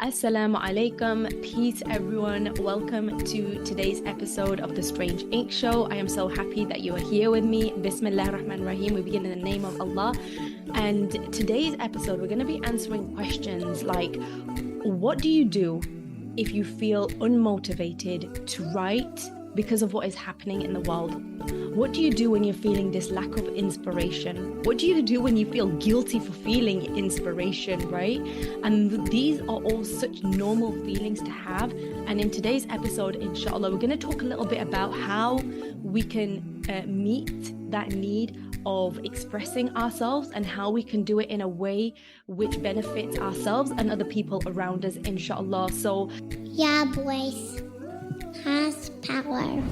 Assalamu alaikum, peace everyone. Welcome to today's episode of the Strange Ink Show. I am so happy that you are here with me. Bismillah ar-Rahman ar-Rahim. We begin in the name of Allah. And today's episode, we're going to be answering questions like, what do you do if you feel unmotivated to write because of what is happening in the world? What do you do when you're feeling this lack of inspiration? What do you do when you feel guilty for feeling inspiration, right? And these are all such normal feelings to have. And in today's episode, inshallah, we're going to talk a little bit about how we can meet that need of expressing ourselves and how we can do it in a way which benefits ourselves and other people around us, inshallah. So, your voice has power.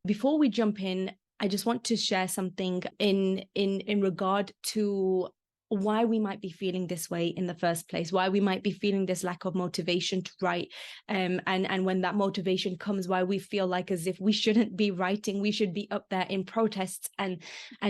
Before we jump in, I just want to share something in regard to why we might be feeling this way in the first place, why we might be feeling this lack of motivation to write. And when that motivation comes, why we feel like as if we shouldn't be writing, we should be up there in protests and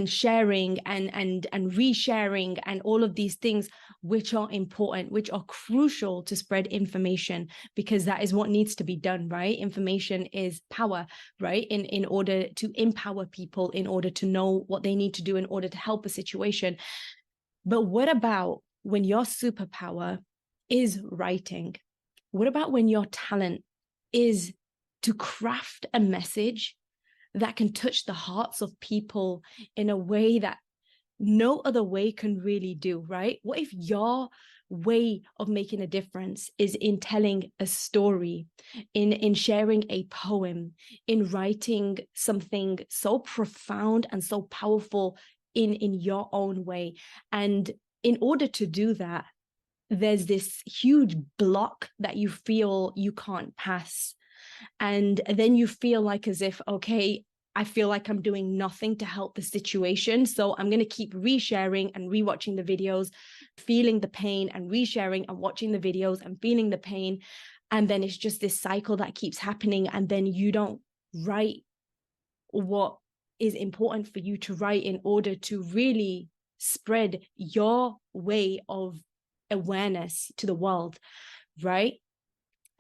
sharing and resharing and all of these things, which are important, which are crucial to spread information, because that is what needs to be done, right? Information is power, right? In order to empower people, in order to know what they need to do in order to help a situation. But what about when your superpower is writing? What about when your talent is to craft a message that can touch the hearts of people in a way that no other way can really do, right? What if your way of making a difference is in telling a story, in sharing a poem, in writing something so profound and so powerful in your own way? And in order to do that, there's this huge block that you feel you can't pass. And then you feel like as if, okay, I feel like I'm doing nothing to help the situation. So I'm going to keep resharing and rewatching the videos, feeling the pain and resharing and watching the videos and feeling the pain. And then it's just this cycle that keeps happening. And then you don't write what is important for you to write in order to really spread your way of awareness to the world, right?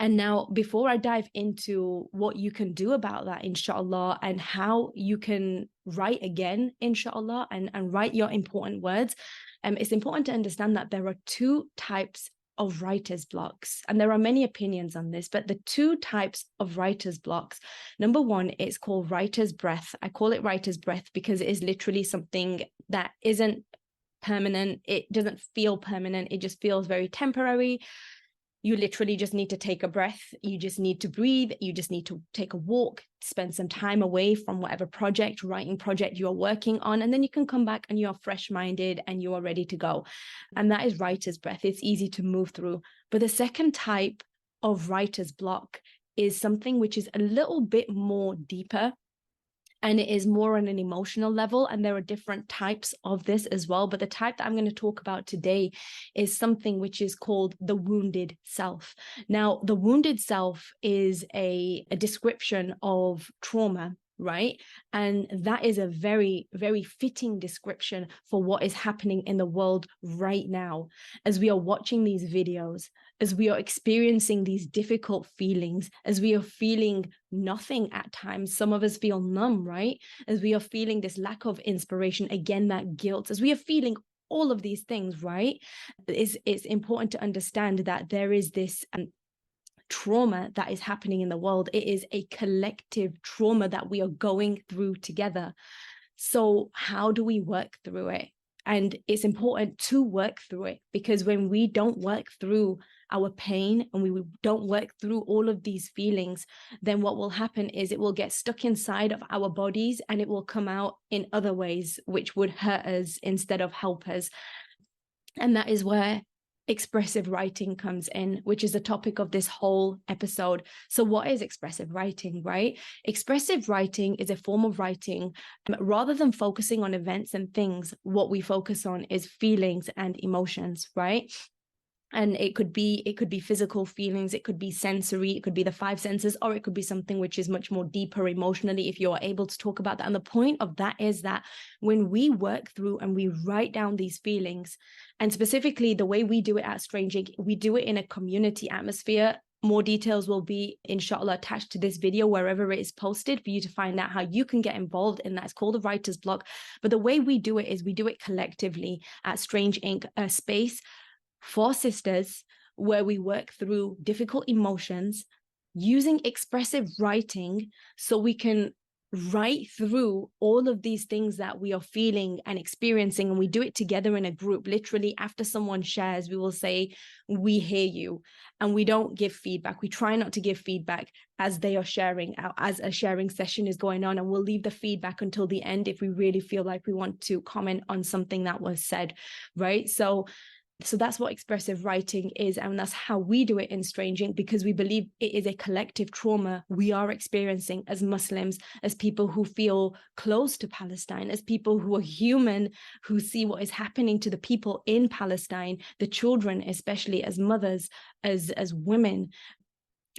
And now, before I dive into what you can do about that, inshallah, and how you can write again, inshallah, and write your important words, it's important to understand that there are two types of writer's blocks. And there are many opinions on this, but the two types of writer's blocks, number one, it's called writer's breath. I call it writer's breath because it is literally something that isn't permanent. It doesn't feel permanent. It just feels very temporary. You literally just need to take a breath. You just need to breathe. You just need to take a walk, spend some time away from whatever writing project you're working on. And then you can come back and you're fresh-minded and you are ready to go. And that is writer's breath. It's easy to move through. But the second type of writer's block is something which is a little bit more deeper. And it is more on an emotional level. And there are different types of this as well. But the type that I'm going to talk about today is something which is called the wounded self. Now, the wounded self is a description of trauma, right? And that is a very, very fitting description for what is happening in the world right now. As we are watching these videos, as we are experiencing these difficult feelings, as we are feeling nothing at times, some of us feel numb, right? As we are feeling this lack of inspiration, again, that guilt, as we are feeling all of these things, right? It's important to understand that there is this trauma that is happening in the world. It is a collective trauma that we are going through together. So how do we work through it? And it's important to work through it, because when we don't work through our pain and we don't work through all of these feelings, then what will happen is it will get stuck inside of our bodies and it will come out in other ways which would hurt us instead of help us. And that is where expressive writing comes in, which is the topic of this whole episode. So what is expressive writing, right? Expressive writing is a form of writing. Rather than focusing on events and things, what we focus on is feelings and emotions, right? And it could be physical feelings, it could be sensory, it could be the five senses, or it could be something which is much more deeper emotionally, if you're able to talk about that. And the point of that is that when we work through and we write down these feelings, and specifically the way we do it at Strange Ink, we do it in a community atmosphere. More details will be, inshallah, attached to this video wherever it is posted for you to find out how you can get involved in that. It's called the Writer's Block. But the way we do it is we do it collectively at Strange Ink, a space for sisters where we work through difficult emotions using expressive writing, so we can write through all of these things that we are feeling and experiencing. And we do it together in a group. Literally, after someone shares, we will say, we hear you. And we don't give feedback. We try not to give feedback as they are sharing, as a sharing session is going on. And we'll leave the feedback until the end if we really feel like we want to comment on something that was said, right? So that's what expressive writing is, and that's how we do it in Strange Ink, because we believe it is a collective trauma we are experiencing as Muslims, as people who feel close to Palestine, as people who are human, who see what is happening to the people in Palestine, the children, especially as mothers, as women,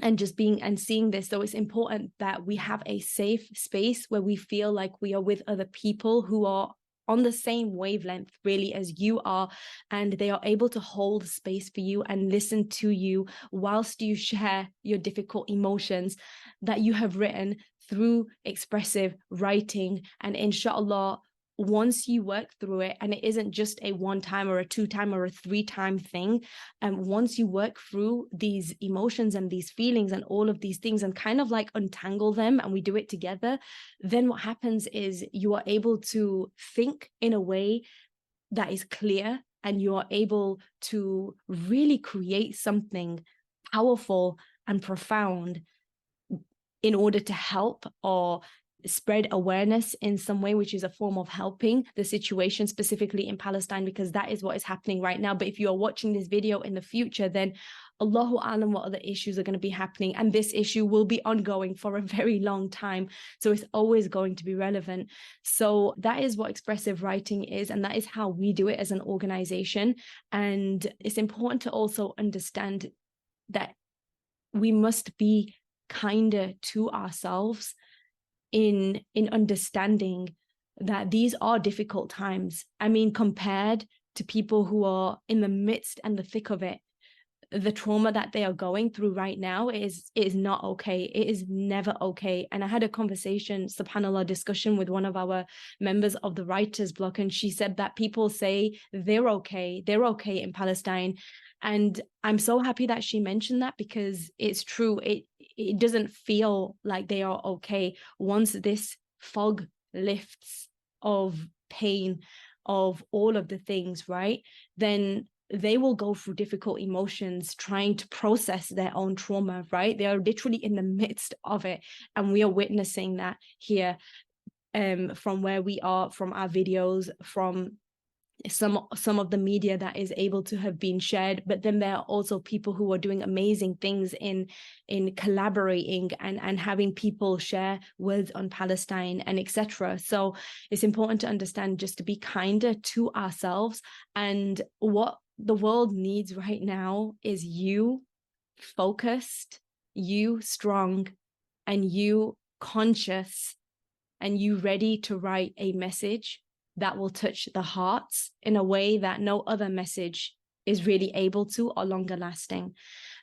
and just being and seeing this. So it's important that we have a safe space where we feel like we are with other people who are on the same wavelength really as you are, and they are able to hold space for you and listen to you whilst you share your difficult emotions that you have written through expressive writing. And inshallah, once you work through it, and it isn't just a 1-time or a 2-time or a 3-time thing, and once you work through these emotions and these feelings and all of these things and kind of like untangle them, and we do it together, then what happens is you are able to think in a way that is clear, and you are able to really create something powerful and profound in order to help or spread awareness in some way, which is a form of helping the situation specifically in Palestine, because that is what is happening right now. But if you are watching this video in the future, then Allahu Alam what other issues are going to be happening, and this issue will be ongoing for a very long time, so it's always going to be relevant. So that is what expressive writing is, and that is how we do it as an organization. And it's important to also understand that we must be kinder to ourselves in understanding that these are difficult times. I mean, compared to people who are in the midst and the thick of it, the trauma that they are going through right now is not okay. It is never okay. And I had a conversation, subhanAllah, discussion with one of our members of the Writer's Block, and she said that people say they're okay in Palestine. And I'm so happy that she mentioned that, because it's true. It doesn't feel like they are okay. Once this fog lifts of pain, of all of the things, right, then they will go through difficult emotions trying to process their own trauma, right? They are literally in the midst of it. And we are witnessing that here from where we are, from our videos, from some of the media that is able to have been shared. But then there are also people who are doing amazing things in collaborating and having people share words on Palestine and etc. So it's important to understand just to be kinder to ourselves. And what the world needs right now is you focused, you strong, and you conscious, and you ready to write a message that will touch the hearts in a way that no other message is really able to, or longer lasting.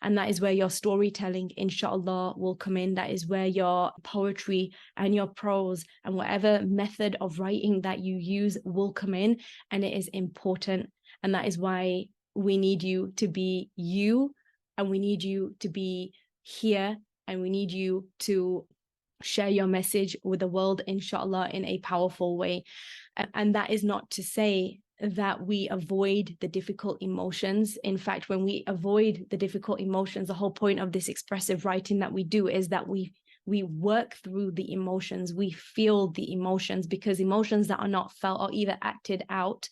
And that is where your storytelling, inshallah, will come in. That is where your poetry and your prose and whatever method of writing that you use will come in. And it is important. And that is why we need you to be you, and we need you to be here, and we need you to share your message with the world, inshallah, in a powerful way. And that is not to say that we avoid the difficult emotions. In fact, when we avoid the difficult emotions, the whole point of this expressive writing that we do is that we work through the emotions, we feel the emotions, because emotions that are not felt are either acted out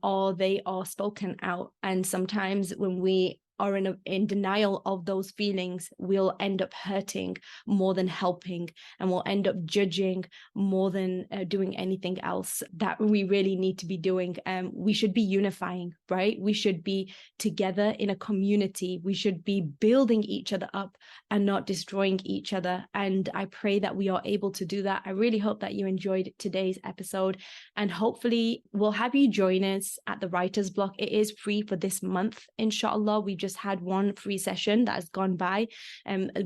or they are spoken out. And sometimes when we are in denial of those feelings, we'll end up hurting more than helping, and we'll end up judging more than doing anything else that we really need to be doing. We should be unifying, right? We should be together in a community. We should be building each other up and not destroying each other. And I pray that we are able to do that. I really hope that you enjoyed today's episode, and hopefully we'll have you join us at the Writer's Block. It is free for this month, inshallah. We just had one free session that has gone by.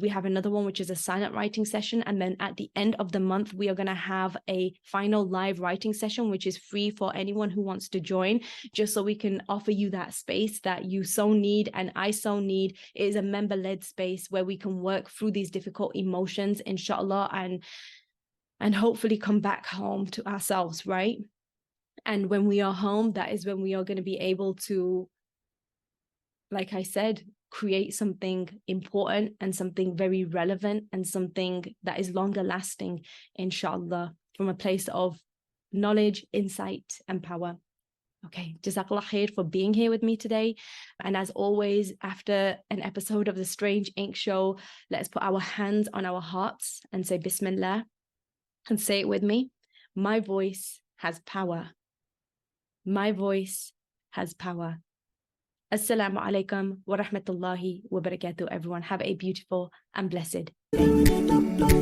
We have another one, which is a silent writing session. And then at the end of the month, we are going to have a final live writing session, which is free for anyone who wants to join, just so we can offer you that space that you so need and I so need. It is a member-led space where we can work through these difficult emotions, inshallah, and hopefully come back home to ourselves, right? And when we are home, that is when we are going to be able to, like I said, create something important and something very relevant and something that is longer lasting, inshallah, from a place of knowledge, insight, and power. Okay, Jazakallah khair for being here with me today. And as always, after an episode of the Strange Ink Show, let's put our hands on our hearts and say Bismillah, and say it with me. My voice has power. My voice has power. Assalamu alaikum wa rahmatullahi wa barakatuh, everyone. Have a beautiful and blessed day.